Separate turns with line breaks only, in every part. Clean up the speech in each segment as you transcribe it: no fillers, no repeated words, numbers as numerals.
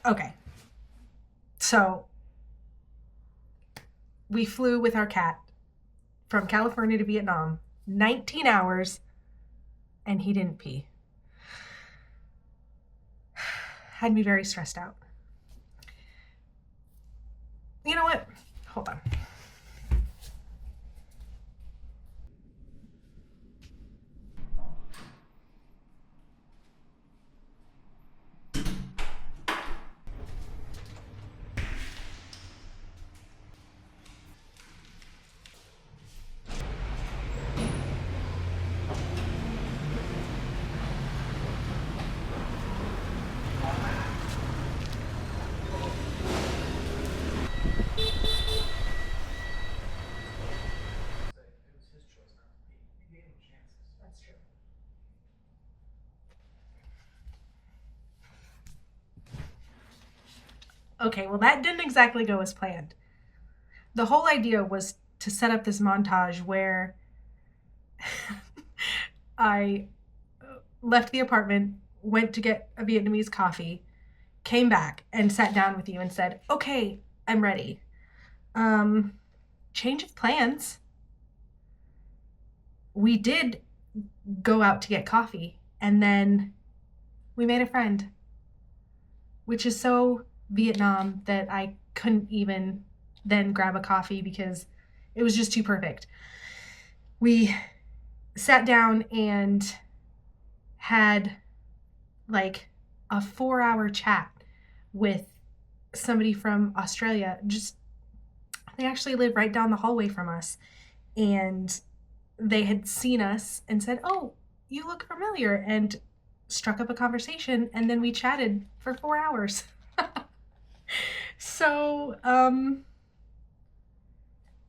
Okay. So we flew with our cat from California to Vietnam, 19 hours, and he didn't pee. Had me very stressed out. You know what? Hold on. That's true. Okay, well, that didn't exactly go as planned. The whole idea was to set up this montage where I left the apartment, went to get a Vietnamese coffee, came back and sat down with you and said, okay, I'm ready. Change of plans. We did go out to get coffee, and then we made a friend, which is so Vietnam that I couldn't even then grab a coffee because it was just too perfect. We sat down and had like a 4-hour chat with somebody from Australia. They actually live right down the hallway from us, and they had seen us and said, oh, you look familiar, and struck up a conversation, and then we chatted for 4 hours. So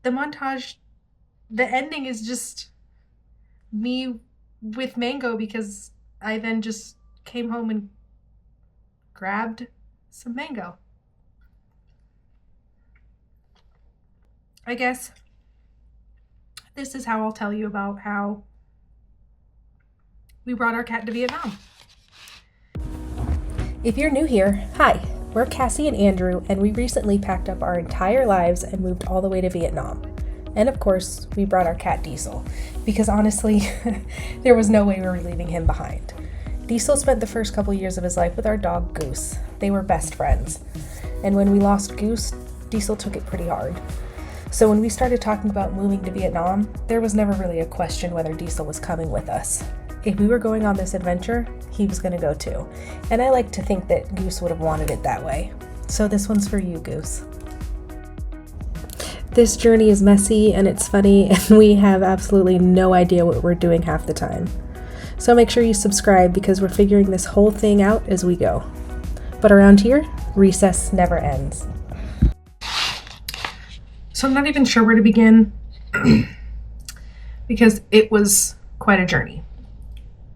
the montage, the ending is just me with Mango, because I then just came home and grabbed some mango. I guess this is how I'll tell you about how we brought our cat to Vietnam.
If you're new here, hi, we're Cassie and Andrew, and we recently packed up our entire lives and moved all the way to Vietnam. And of course, we brought our cat Diesel, because honestly, there was no way we were leaving him behind. Diesel spent the first couple years of his life with our dog Goose. They were best friends. And when we lost Goose, Diesel took it pretty hard. So when we started talking about moving to Vietnam, there was never really a question whether Diesel was coming with us. If we were going on this adventure, he was going to go too. And I like to think that Goose would have wanted it that way. So this one's for you, Goose. This journey is messy and it's funny, and we have absolutely no idea what we're doing half the time. So make sure you subscribe, because we're figuring this whole thing out as we go. But around here, recess never ends.
So I'm not even sure where to begin because it was quite a journey.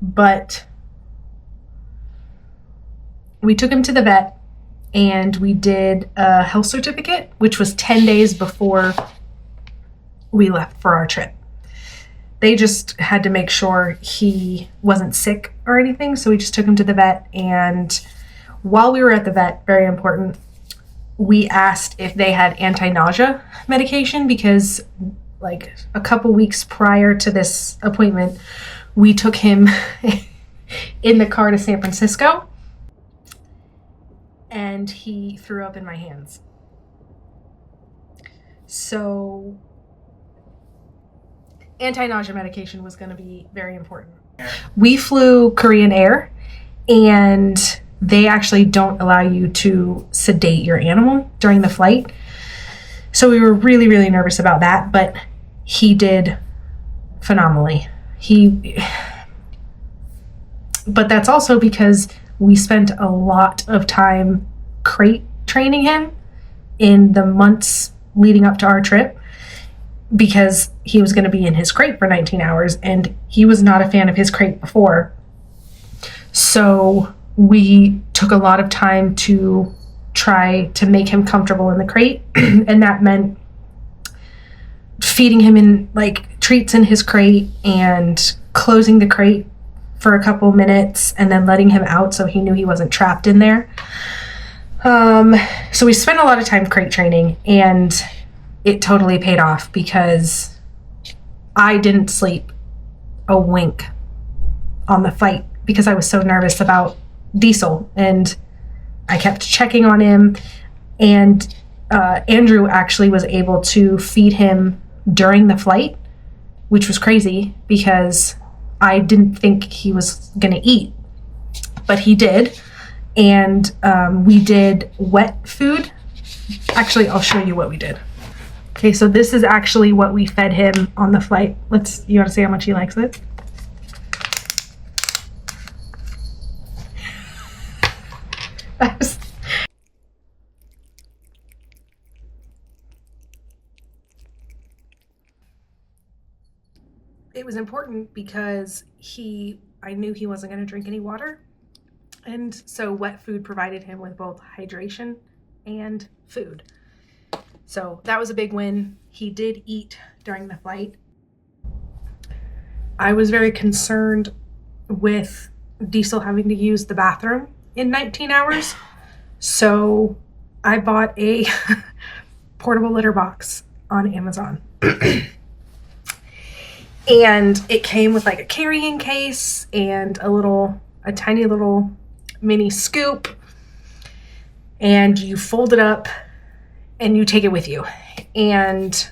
But we took him to the vet and we did a health certificate, which was 10 days before we left for our trip. They just had to make sure he wasn't sick or anything. So we just took him to the vet. And while we were at the vet, very important, we asked if they had anti-nausea medication, because like a couple weeks prior to this appointment, we took him in the car to San Francisco and he threw up in my hands. So anti-nausea medication was going to be very important. We flew Korean Air, and they actually don't allow you to sedate your animal during the flight. So we were really, really nervous about that, but he did phenomenally. But that's also because we spent a lot of time crate training him in the months leading up to our trip, because he was going to be in his crate for 19 hours and he was not a fan of his crate before. So we took a lot of time to try to make him comfortable in the crate. And that meant feeding him in like treats in his crate and closing the crate for a couple minutes and then letting him out so he knew he wasn't trapped in there. So we spent a lot of time crate training, and it totally paid off because I didn't sleep a wink on the flight because I was so nervous about Diesel, and I kept checking on him. And Andrew actually was able to feed him during the flight, which was crazy because I didn't think he was going to eat, but he did. And we did wet food. Actually, I'll show you what we did. Okay, so this is actually what we fed him on the flight. You want to see how much he likes it? It was important because I knew he wasn't going to drink any water. And so wet food provided him with both hydration and food. So that was a big win. He did eat during the flight. I was very concerned with Diesel having to use the bathroom in 19 hours. So I bought a portable litter box on Amazon. And it came with like a carrying case and a tiny little mini scoop, and you fold it up and you take it with you. And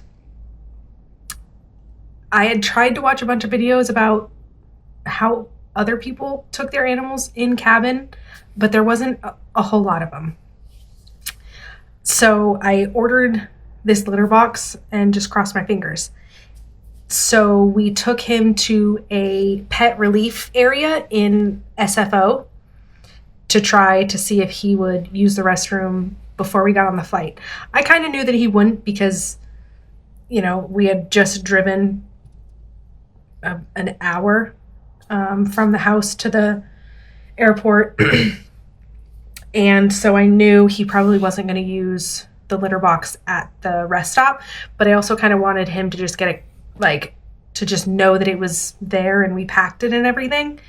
I had tried to watch a bunch of videos about how other people took their animals in cabin, but there wasn't a whole lot of them. So I ordered this litter box and just crossed my fingers. So we took him to a pet relief area in SFO to try to see if he would use the restroom before we got on the flight. I kind of knew that he wouldn't because, we had just driven an hour from the house to the airport. And so I knew he probably wasn't going to use the litter box at the rest stop, but I also kind of wanted him to just to just know that it was there and we packed it and everything.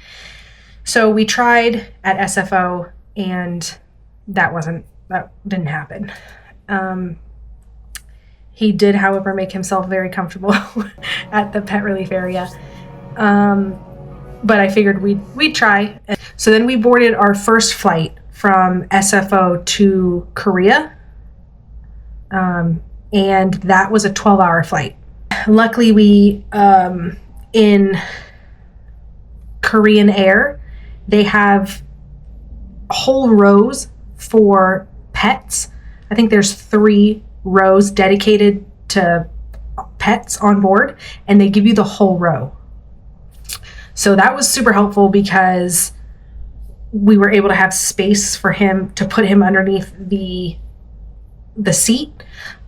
So we tried at SFO, and that didn't happen. He did, however, make himself very comfortable at the pet relief area. But I figured we'd try. So then we boarded our first flight from SFO to Korea. And that was a 12-hour flight. Luckily, we, in Korean Air, they have whole rows for pets. I think there's 3 rows dedicated to pets on board, and they give you the whole row. So that was super helpful because we were able to have space for him to put him underneath the seat.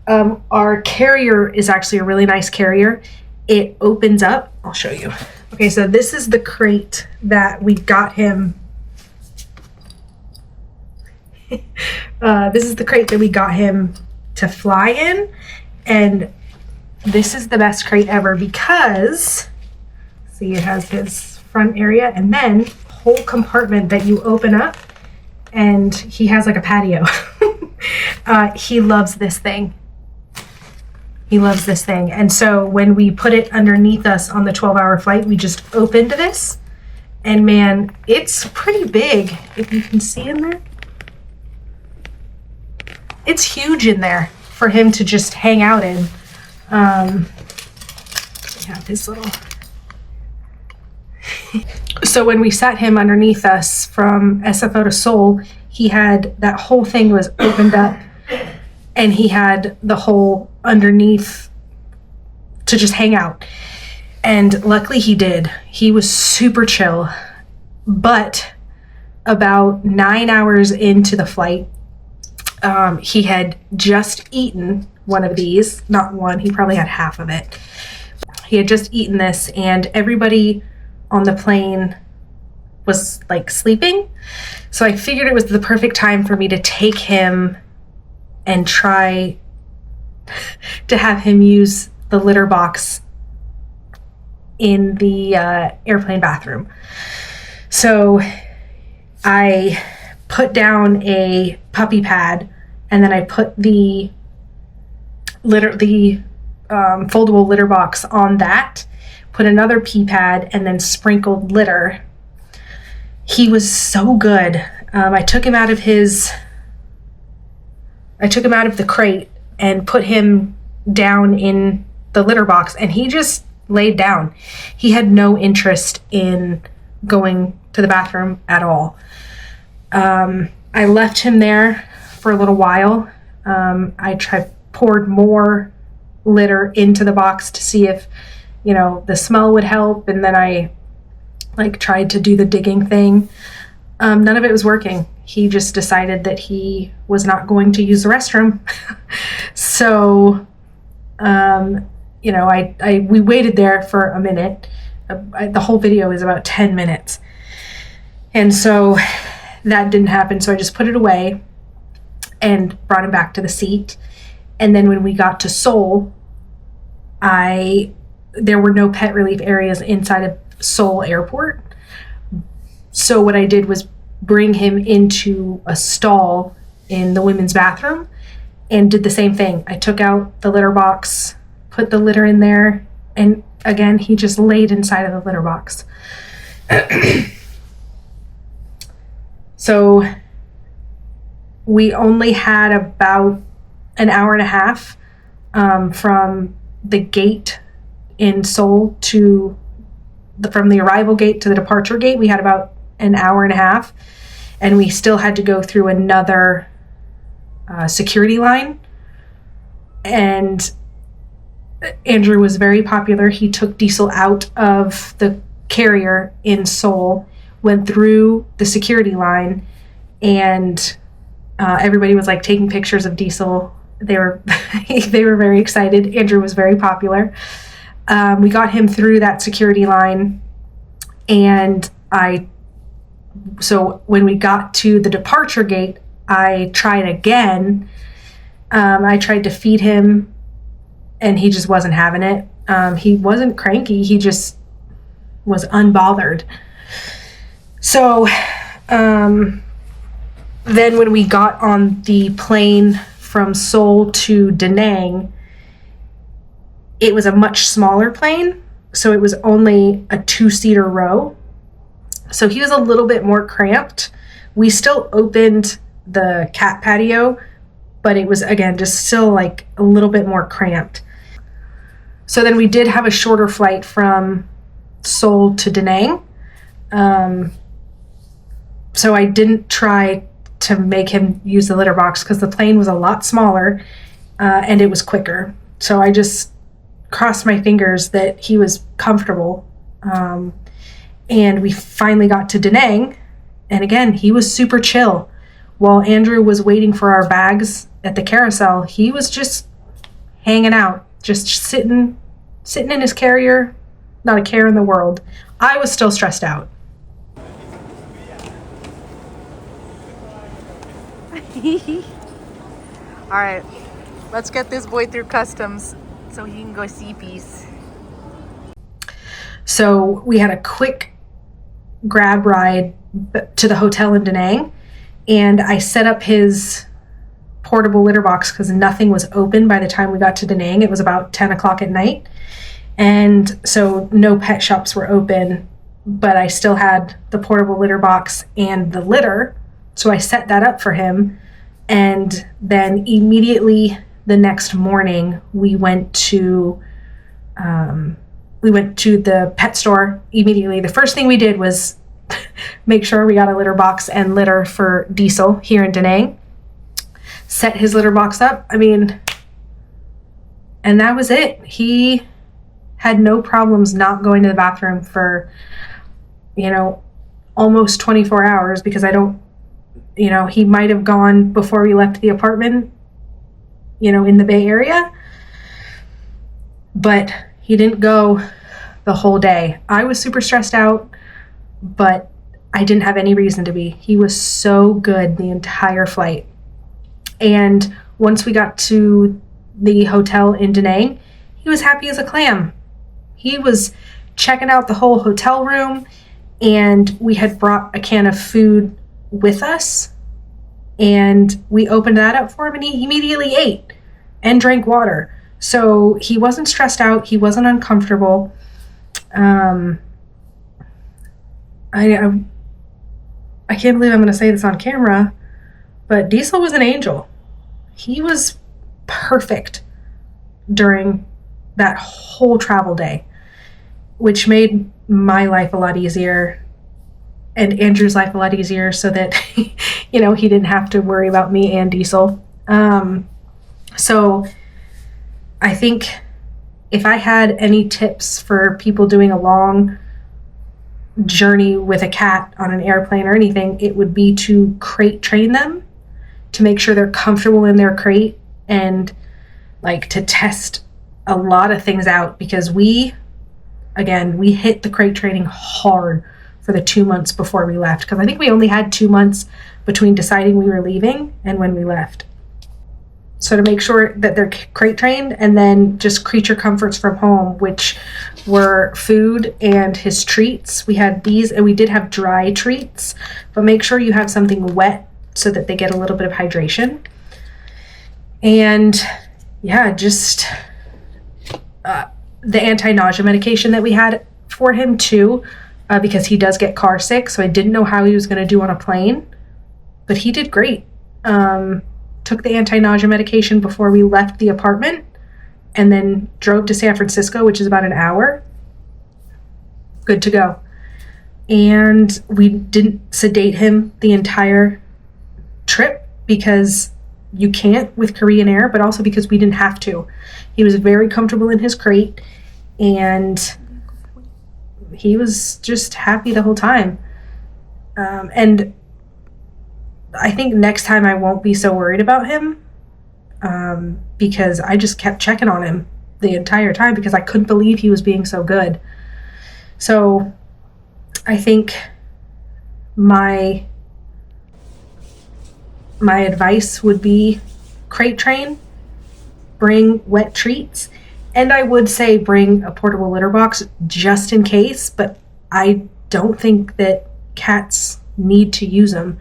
Our carrier is actually a really nice carrier. It opens up. I'll show you. Okay, so this is the crate that we got him. This is the crate that we got him to fly in. And this is the best crate ever because, see, it has his front area and then whole compartment that you open up, and he has like a patio. He loves this thing. He loves this thing. And so when we put it underneath us on the 12-hour flight, we just opened this, and man, it's pretty big. If you can see in there, it's huge in there for him to just hang out in. We have his little. So when we sat him underneath us from SFO to Seoul, he had that whole thing was opened up, and he had the whole underneath to just hang out. And luckily he did. He was super chill. But about 9 hours into the flight, he had just eaten one of these. Not one, he probably had half of it. He had just eaten this, and everybody on the plane was like sleeping. So I figured it was the perfect time for me to take him and try to have him use the litter box in the airplane bathroom. So I put down a puppy pad, and then I put the foldable litter box on that, put another pee pad, and then sprinkled litter. He was so good. I took him out of the crate and put him down in the litter box, and he just laid down. He had no interest in going to the bathroom at all. I left him there for a little while. I poured more litter into the box to see if, the smell would help, and then I tried to do the digging thing. None of it was working. He just decided that he was not going to use the restroom. So, we waited there for a minute. The whole video is about 10 minutes. And so that didn't happen. So I just put it away and brought him back to the seat. And then when we got to Seoul, there were no pet relief areas inside of Seoul Airport. So what I did was bring him into a stall in the women's bathroom and did the same thing. I took out the litter box, put the litter in there, and again, he just laid inside of the litter box. So we only had about an hour and a half from the gate in Seoul from the arrival gate to the departure gate. We had about an hour and a half, and we still had to go through another security line. And Andrew was very popular. He took Diesel out of the carrier in Seoul, went through the security line, and everybody was taking pictures of Diesel. They were very excited. Andrew was very popular. We got him through that security line, and so when we got to the departure gate, I tried again. I tried to feed him, and he just wasn't having it. He wasn't cranky. He just was unbothered. So then when we got on the plane from Seoul to Da Nang, it was a much smaller plane. So it was only a 2-seater row. So he was a little bit more cramped. We still opened the cat patio, but it was, again, just still a little bit more cramped. So then we did have a shorter flight from Seoul to Da Nang. So I didn't try to make him use the litter box because the plane was a lot smaller and it was quicker. So I just crossed my fingers that he was comfortable. And we finally got to Da Nang, and again, he was super chill. While Andrew was waiting for our bags at the carousel, he was just hanging out, just sitting in his carrier, not a care in the world. I was still stressed out.
All right, let's get this boy through customs so he can go see peace.
So we had a quick grab ride to the hotel in Da Nang, and I set up his portable litter box because nothing was open by the time we got to Da Nang. It was about 10 o'clock at night, and so no pet shops were open, but I still had the portable litter box and the litter, so I set that up for him. And then immediately the next morning we went to the pet store immediately. The first thing we did was make sure we got a litter box and litter for Diesel here in Da Nang. Set his litter box up. And that was it. He had no problems not going to the bathroom for, almost 24 hours because he might have gone before we left the apartment, in the Bay Area, but he didn't go the whole day. I was super stressed out, but I didn't have any reason to be. He was so good the entire flight. And once we got to the hotel in Da Nang, he was happy as a clam. He was checking out the whole hotel room, and we had brought a can of food with us, And we opened that up for him, and he immediately ate and drank water. So he wasn't stressed out. He wasn't uncomfortable. I can't believe I'm going to say this on camera, but Diesel was an angel. He was perfect during that whole travel day, which made my life a lot easier and Andrew's life a lot easier, so that he didn't have to worry about me and Diesel. So I think if I had any tips for people doing a long journey with a cat on an airplane or anything, it would be to crate train them, to make sure they're comfortable in their crate, and like to test a lot of things out, because we hit the crate training hard for the 2 months before we left, because I think we only had 2 months between deciding we were leaving and when we left. So to make sure that they're crate trained, and then just creature comforts from home, which were food and his treats. We had these, and we did have dry treats, but make sure you have something wet so that they get a little bit of hydration. And yeah, just the anti-nausea medication that we had for him too, because he does get car sick. So I didn't know how he was going to do on a plane, but he did great. Took the anti-nausea medication before we left the apartment, and then drove to San Francisco, which is about an hour. Good to go. And we didn't sedate him the entire trip, because you can't with Korean Air, but also because we didn't have to. He was very comfortable in his crate, and he was just happy the whole time. And I think next time I won't be so worried about him, because I just kept checking on him the entire time, because I couldn't believe he was being so good. So I think my advice would be crate train, bring wet treats, and I would say bring a portable litter box just in case, but I don't think that cats need to use them.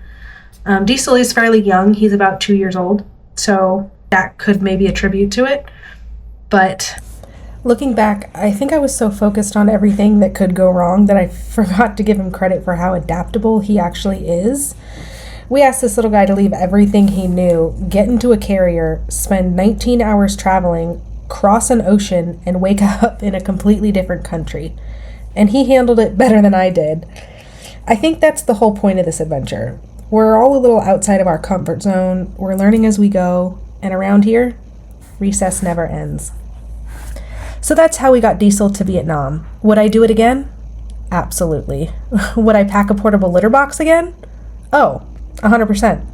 Diesel is fairly young. He's about 2 years old, so that could maybe attribute to it. But
looking back, I think I was so focused on everything that could go wrong that I forgot to give him credit for how adaptable he actually is. We asked this little guy to leave everything he knew, get into a carrier, spend 19 hours traveling, cross an ocean, and wake up in a completely different country. And he handled it better than I did. I think that's the whole point of this adventure. We're all a little outside of our comfort zone. We're learning as we go. And around here, recess never ends. So that's how we got Diesel to Vietnam. Would I do it again? Absolutely. Would I pack a portable litter box again? Oh, 100%.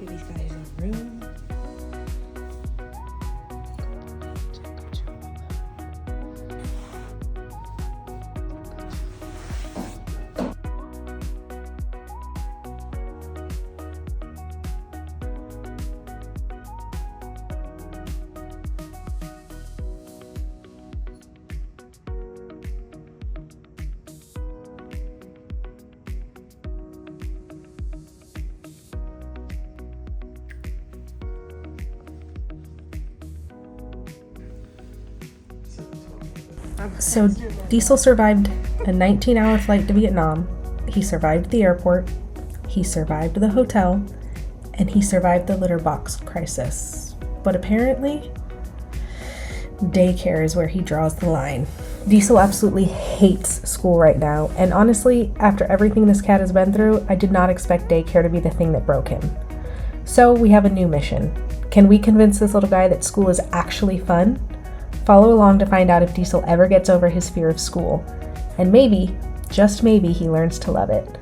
These guys in the room. So Diesel survived a 19-hour flight to Vietnam. He survived the airport. He survived the hotel. And he survived the litter box crisis. But apparently, daycare is where he draws the line. Diesel absolutely hates school right now. And honestly, after everything this cat has been through, I did not expect daycare to be the thing that broke him. So we have a new mission. Can we convince this little guy that school is actually fun? Follow along to find out if Diesel ever gets over his fear of school. And maybe, just maybe, he learns to love it.